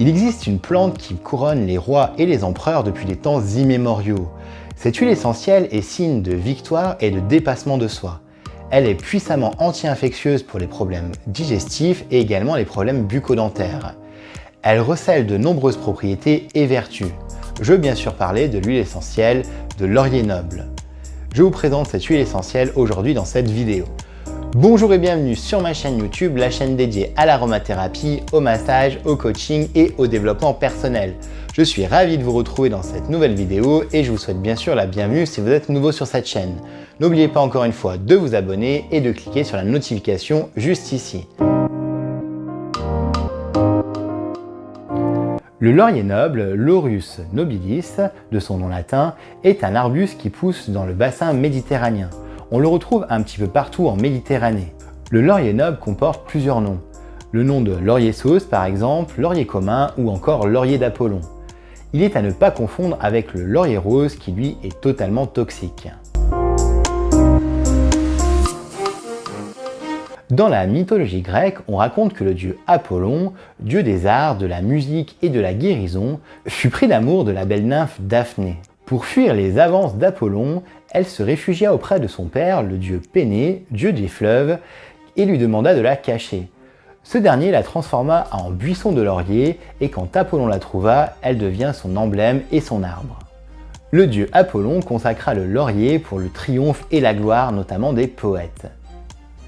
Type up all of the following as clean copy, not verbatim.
Il existe une plante qui couronne les rois et les empereurs depuis des temps immémoriaux. Cette huile essentielle est signe de victoire et de dépassement de soi. Elle est puissamment anti-infectieuse pour les problèmes digestifs et également les problèmes bucco-dentaires. Elle recèle de nombreuses propriétés et vertus. Je veux bien sûr parler de l'huile essentielle de laurier noble. Je vous présente cette huile essentielle aujourd'hui dans cette vidéo. Bonjour et bienvenue sur ma chaîne YouTube, la chaîne dédiée à l'aromathérapie, au massage, au coaching et au développement personnel. Je suis ravi de vous retrouver dans cette nouvelle vidéo et je vous souhaite bien sûr la bienvenue si vous êtes nouveau sur cette chaîne. N'oubliez pas encore une fois de vous abonner et de cliquer sur la notification juste ici. Le laurier noble, Laurus nobilis, de son nom latin, est un arbuste qui pousse dans le bassin méditerranéen. On le retrouve un petit peu partout en Méditerranée. Le laurier noble comporte plusieurs noms. Le nom de laurier sauce par exemple, laurier commun ou encore laurier d'Apollon. Il est à ne pas confondre avec le laurier rose qui lui est totalement toxique. Dans la mythologie grecque, on raconte que le dieu Apollon, dieu des arts, de la musique et de la guérison, fut pris d'amour de la belle nymphe Daphné. Pour fuir les avances d'Apollon, elle se réfugia auprès de son père, le dieu Pénée, dieu des fleuves, et lui demanda de la cacher. Ce dernier la transforma en buisson de laurier et quand Apollon la trouva, elle devient son emblème et son arbre. Le dieu Apollon consacra le laurier pour le triomphe et la gloire notamment des poètes.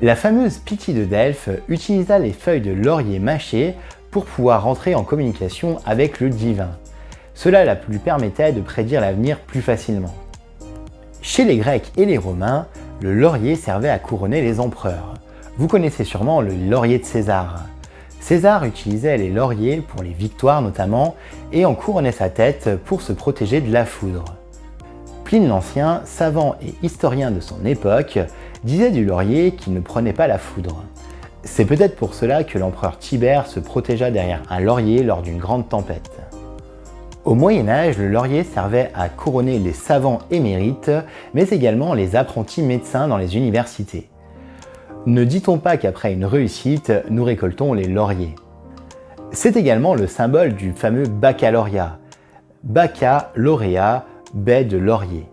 La fameuse Pythie de Delphes utilisa les feuilles de laurier mâchées pour pouvoir rentrer en communication avec le divin. Cela lui permettait de prédire l'avenir plus facilement. Chez les Grecs et les Romains, le laurier servait à couronner les empereurs. Vous connaissez sûrement le laurier de César. César utilisait les lauriers pour les victoires notamment et en couronnait sa tête pour se protéger de la foudre. Pline l'Ancien, savant et historien de son époque, disait du laurier qu'il ne prenait pas la foudre. C'est peut-être pour cela que l'empereur Tibère se protégea derrière un laurier lors d'une grande tempête. Au Moyen-Âge, le laurier servait à couronner les savants émérites, mais également les apprentis médecins dans les universités. Ne dit-on pas qu'après une réussite, nous récoltons les lauriers? C'est également le symbole du fameux baccalauréat. Bacca, lauréat, baie de laurier.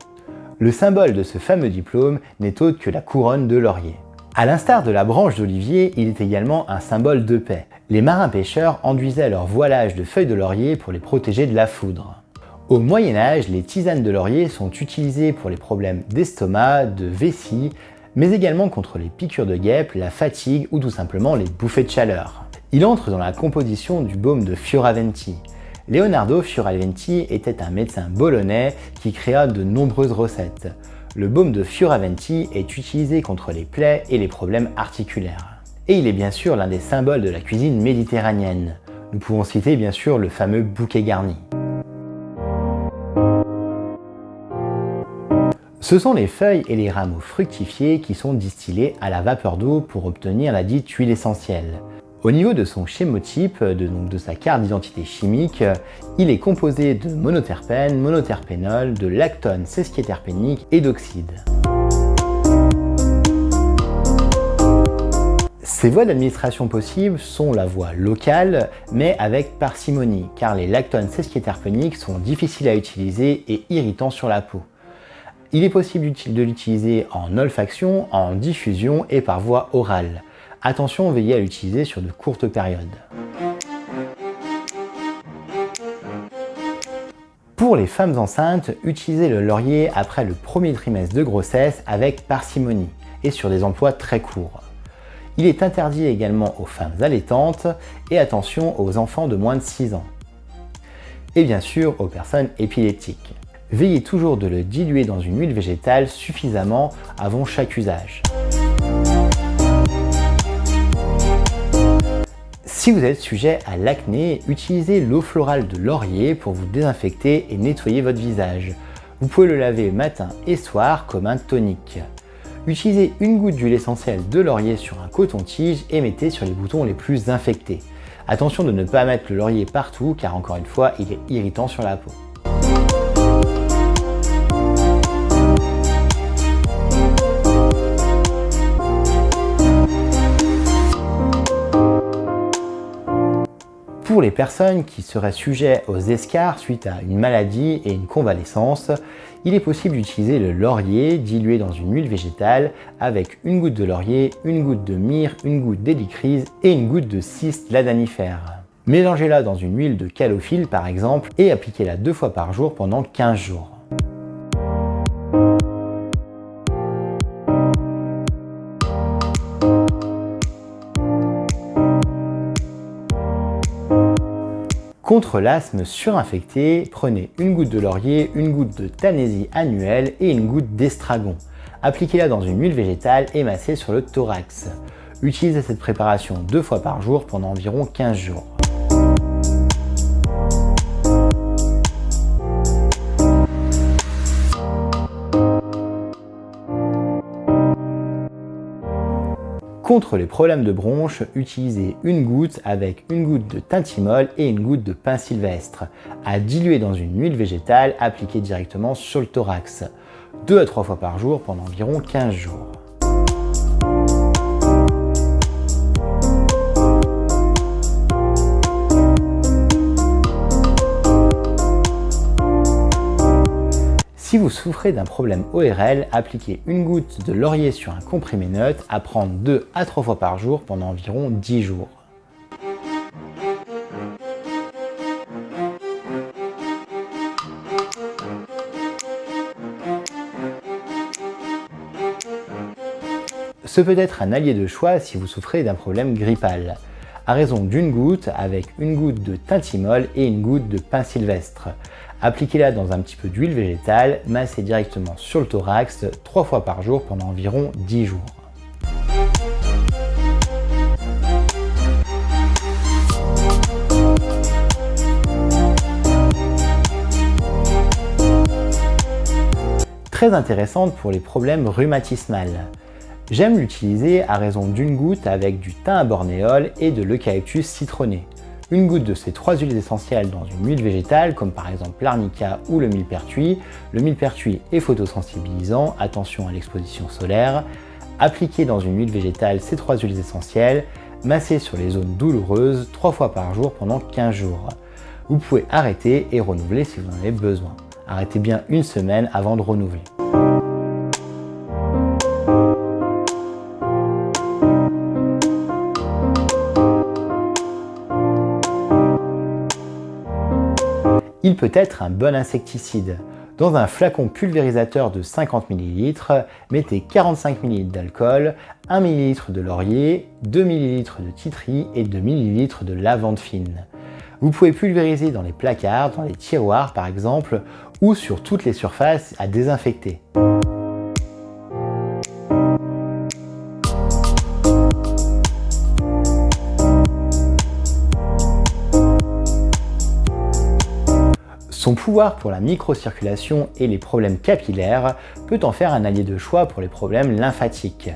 Le symbole de ce fameux diplôme n'est autre que la couronne de laurier. À l'instar de la branche d'olivier, il est également un symbole de paix. Les marins-pêcheurs enduisaient leur voilage de feuilles de laurier pour les protéger de la foudre. Au Moyen-Âge, les tisanes de laurier sont utilisées pour les problèmes d'estomac, de vessie, mais également contre les piqûres de guêpes, la fatigue ou tout simplement les bouffées de chaleur. Il entre dans la composition du baume de Fioraventi. Leonardo Fioraventi était un médecin bolonais qui créa de nombreuses recettes. Le baume de Fioraventi est utilisé contre les plaies et les problèmes articulaires. Et il est bien sûr l'un des symboles de la cuisine méditerranéenne. Nous pouvons citer bien sûr le fameux bouquet garni. Ce sont les feuilles et les rameaux fructifiés qui sont distillés à la vapeur d'eau pour obtenir la dite huile essentielle. Au niveau de son schémotype, de sa carte d'identité chimique, il est composé de monoterpènes, monoterpénol, de lactone sesquiterpénique et d'oxyde. Ces voies d'administration possibles sont la voie locale, mais avec parcimonie, car les lactones sesquiterpéniques sont difficiles à utiliser et irritants sur la peau. Il est possible de l'utiliser en olfaction, en diffusion et par voie orale. Attention, veillez à l'utiliser sur de courtes périodes. Pour les femmes enceintes, utilisez le laurier après le premier trimestre de grossesse avec parcimonie et sur des emplois très courts. Il est interdit également aux femmes allaitantes et attention aux enfants de moins de 6 ans. Et bien sûr aux personnes épileptiques. Veillez toujours de le diluer dans une huile végétale suffisamment avant chaque usage. Si vous êtes sujet à l'acné, utilisez l'eau florale de laurier pour vous désinfecter et nettoyer votre visage. Vous pouvez le laver matin et soir comme un tonique. Utilisez une goutte d'huile essentielle de laurier sur un coton-tige et mettez sur les boutons les plus infectés. Attention de ne pas mettre le laurier partout car encore une fois, il est irritant sur la peau. Pour les personnes qui seraient sujets aux escarres suite à une maladie et une convalescence, il est possible d'utiliser le laurier dilué dans une huile végétale avec une goutte de laurier, une goutte de myrrhe, une goutte d'hélicryse et une goutte de ciste ladanifère. Mélangez-la dans une huile de calophylle par exemple et appliquez-la 2 fois par jour pendant 15 jours. Contre l'asthme surinfecté, prenez une goutte de laurier, une goutte de Tanésie annuelle et une goutte d'estragon. Appliquez-la dans une huile végétale et massez sur le thorax. Utilisez cette préparation 2 fois par jour pendant environ 15 jours. Contre les problèmes de bronches, utilisez une goutte avec une goutte de thymol et une goutte de pin sylvestre, à diluer dans une huile végétale appliquée directement sur le thorax, 2 à 3 fois par jour pendant environ 15 jours. Si vous souffrez d'un problème ORL, appliquez une goutte de laurier sur un comprimé neutre à prendre 2 à 3 fois par jour pendant environ 10 jours. Ce peut être un allié de choix si vous souffrez d'un problème grippal, à raison d'une goutte avec une goutte de thymol et une goutte de pin sylvestre. Appliquez-la dans un petit peu d'huile végétale, massez directement sur le thorax 3 fois par jour pendant environ 10 jours. Très intéressante pour les problèmes rhumatismales. J'aime l'utiliser à raison d'une goutte avec du thym à bornéol et de l'eucalyptus citronné. Une goutte de ces 3 huiles essentielles dans une huile végétale, comme par exemple l'arnica ou le millepertuis. Le millepertuis est photosensibilisant, attention à l'exposition solaire. Appliquez dans une huile végétale ces 3 huiles essentielles, massez sur les zones douloureuses 3 fois par jour pendant 15 jours. Vous pouvez arrêter et renouveler si vous en avez besoin. Arrêtez bien 1 semaine avant de renouveler. Il peut être un bon insecticide. Dans un flacon pulvérisateur de 50 ml, mettez 45 ml d'alcool, 1 ml de laurier, 2 ml de titri et 2 ml de lavande fine. Vous pouvez pulvériser dans les placards, dans les tiroirs par exemple, ou sur toutes les surfaces à désinfecter. Son pouvoir pour la microcirculation et les problèmes capillaires peut en faire un allié de choix pour les problèmes lymphatiques.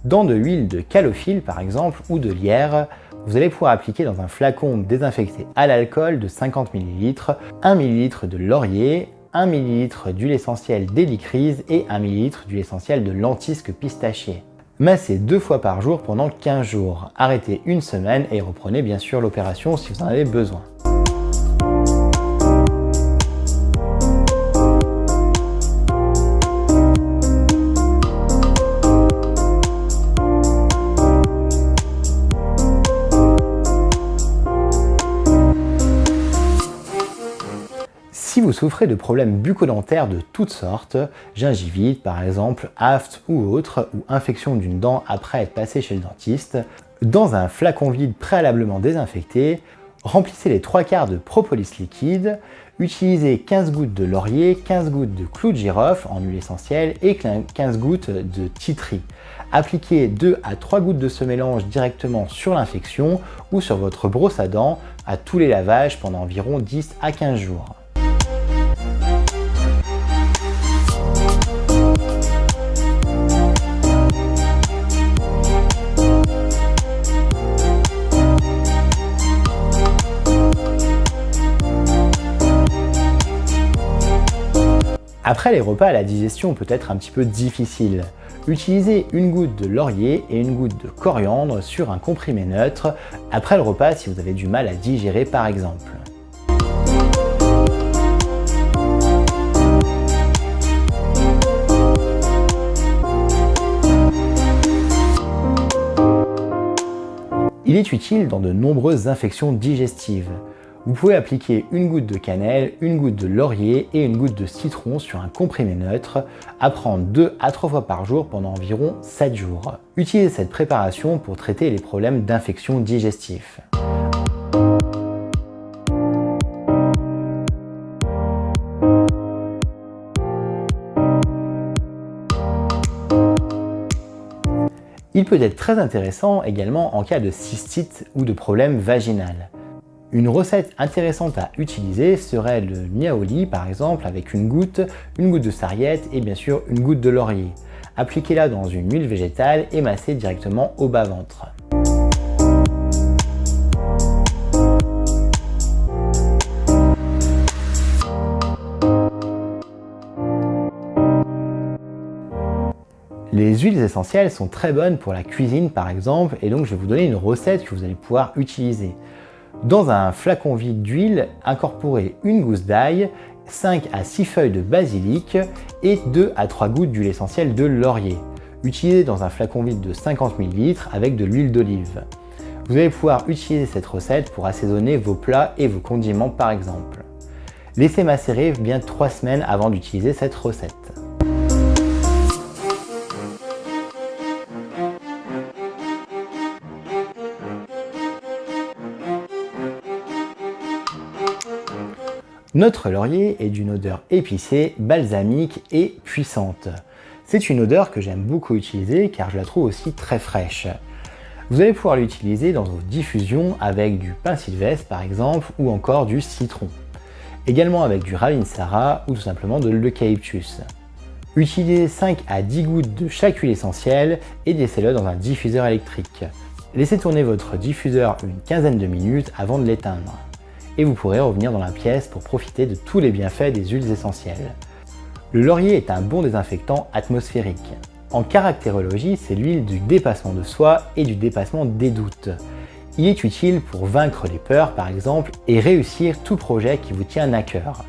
Dans de l'huile de calophylle par exemple ou de lierre, vous allez pouvoir appliquer dans un flacon désinfecté à l'alcool de 50 ml, 1 ml de laurier, 1 ml d'huile essentielle d'hélicryse et 1 ml d'huile essentielle de lentisque pistachier. Massez 2 fois par jour pendant 15 jours. Arrêtez 1 semaine et reprenez bien sûr l'opération si vous en avez besoin. Si vous souffrez de problèmes bucco-dentaires de toutes sortes, gingivite par exemple, aphte ou autre, ou infection d'une dent après être passé chez le dentiste, dans un flacon vide préalablement désinfecté, remplissez les 3/4 de propolis liquide, utilisez 15 gouttes de laurier, 15 gouttes de clou de girofle en huile essentielle et 15 gouttes de titri. Appliquez 2 à 3 gouttes de ce mélange directement sur l'infection ou sur votre brosse à dents à tous les lavages pendant environ 10 à 15 jours. Après les repas, la digestion peut être un petit peu difficile. Utilisez une goutte de laurier et une goutte de coriandre sur un comprimé neutre après le repas si vous avez du mal à digérer par exemple. Il est utile dans de nombreuses infections digestives. Vous pouvez appliquer une goutte de cannelle, une goutte de laurier et une goutte de citron sur un comprimé neutre, à prendre 2 à 3 fois par jour pendant environ 7 jours. Utilisez cette préparation pour traiter les problèmes d'infections digestives. Il peut être très intéressant également en cas de cystite ou de problème vaginal. Une recette intéressante à utiliser serait le niaouli par exemple avec une goutte de sarriette et bien sûr une goutte de laurier. Appliquez-la dans une huile végétale et massez directement au bas-ventre. Les huiles essentielles sont très bonnes pour la cuisine par exemple et donc je vais vous donner une recette que vous allez pouvoir utiliser. Dans un flacon vide d'huile, incorporez une gousse d'ail, 5 à 6 feuilles de basilic et 2 à 3 gouttes d'huile essentielle de laurier. Utilisez dans un flacon vide de 50 ml avec de l'huile d'olive. Vous allez pouvoir utiliser cette recette pour assaisonner vos plats et vos condiments par exemple. Laissez macérer bien 3 semaines avant d'utiliser cette recette. Notre laurier est d'une odeur épicée, balsamique et puissante. C'est une odeur que j'aime beaucoup utiliser car je la trouve aussi très fraîche. Vous allez pouvoir l'utiliser dans vos diffusions avec du pin sylvestre par exemple ou encore du citron. Également avec du ravinsara ou tout simplement de l'eucalyptus. Utilisez 5 à 10 gouttes de chaque huile essentielle et laissez-le dans un diffuseur électrique. Laissez tourner votre diffuseur une quinzaine de minutes avant de l'éteindre. Et vous pourrez revenir dans la pièce pour profiter de tous les bienfaits des huiles essentielles. Le laurier est un bon désinfectant atmosphérique. En caractérologie, c'est l'huile du dépassement de soi et du dépassement des doutes. Il est utile pour vaincre les peurs par exemple et réussir tout projet qui vous tient à cœur.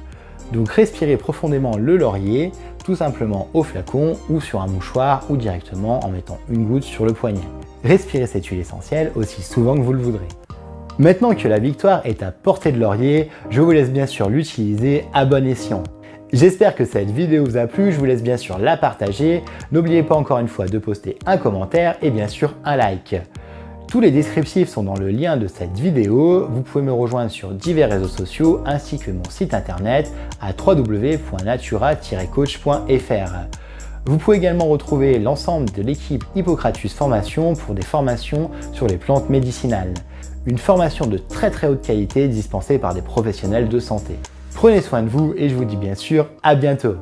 Donc respirez profondément le laurier, tout simplement au flacon ou sur un mouchoir ou directement en mettant une goutte sur le poignet. Respirez cette huile essentielle aussi souvent que vous le voudrez. Maintenant que la victoire est à portée de laurier, je vous laisse bien sûr l'utiliser à bon escient. J'espère que cette vidéo vous a plu, je vous laisse bien sûr la partager. N'oubliez pas encore une fois de poster un commentaire et bien sûr un like. Tous les descriptifs sont dans le lien de cette vidéo. Vous pouvez me rejoindre sur divers réseaux sociaux ainsi que mon site internet à www.natura-coach.fr. Vous pouvez également retrouver l'ensemble de l'équipe Hippocratus Formation pour des formations sur les plantes médicinales. Une formation de très haute qualité dispensée par des professionnels de santé. Prenez soin de vous et je vous dis bien sûr à bientôt.